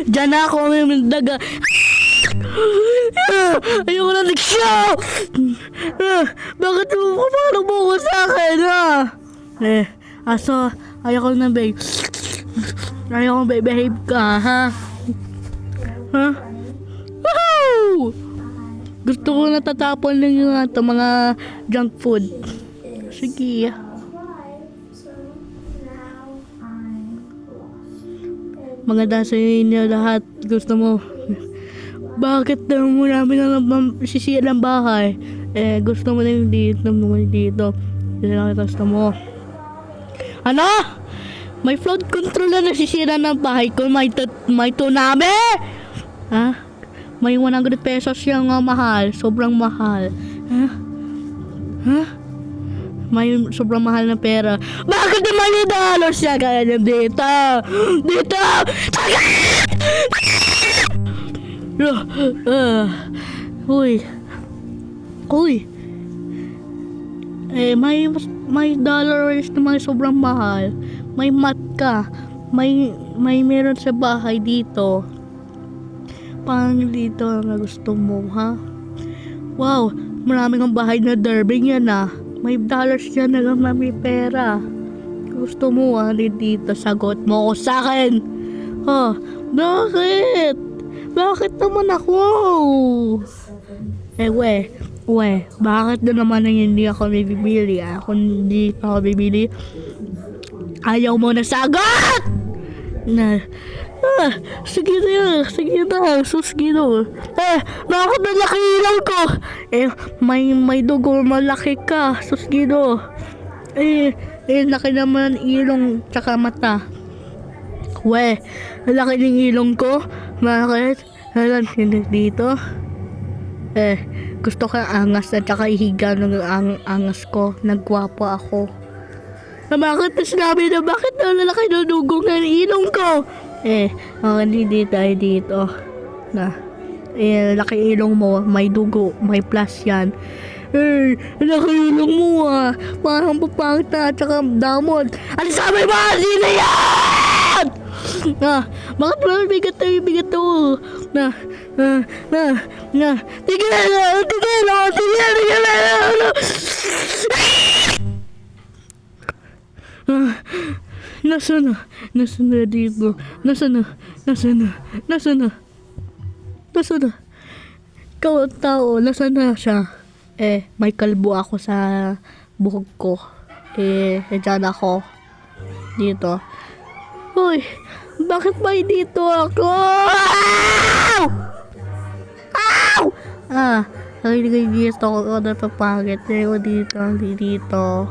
Diyan ako may daga. Ayoko na nag-show. Bakit mo paano mo ko sa akin aso, ayoko na babe. Ayoko behave ka ha. Woohoo! Gusto ko na tatapon lang yung mga junk food. Sige. Mga dasayin niya lahat. Gusto mo. Bakit mo namin na sisira ng bahay? Gusto mo na yung dito. Gusto mo. Ano? May flood control na nasisira ng bahay ko. May tsunami? Ha? May 100 pesos yung mahal. Sobrang mahal. Ha? May sobrang mahal na pera. Bakit naman yung dollars siya kaya niya dito? Dito! Uy. May dollars na may sobrang mahal. May mat ka. May meron sa bahay dito. Paano dito na gusto mo, ha? Wow, maraming ang bahay na Derby yan May dollars yan na may pera. Gusto mo dito, sagot mo ako sa akin. Bakit? Bakit naman ako? Bakit na naman hindi ako bibili? Hindi ako bibili. Ayaw mo na sagot! Sige na. Bakit malaki ilaw ko? May dugo, malaki ka. Susgido. Laki naman ilong tsaka mata. Laki ng ilong ko. Bakit? Dito. Gusto ka angas at tsaka ihiga ng angas ko. Nagwapo ako. Bakit sinabi na bakit lalaki na dugo ng ilong ko? Dito. Laki ilong mo, may dugo, may plus yan. Laki ilong mo parang papangit na, tsaka damot. Ano sabi mo? Sino yan? Bakit mo bigat to? Tigil. Nasaan na dito? Nasaan na? Ikaw ang tao, nasaan na siya? May kalbo ako sa buhok ko. Dyan ako. Dito. Uy, bakit ba dito ako? Dito ako napapagit. Dito.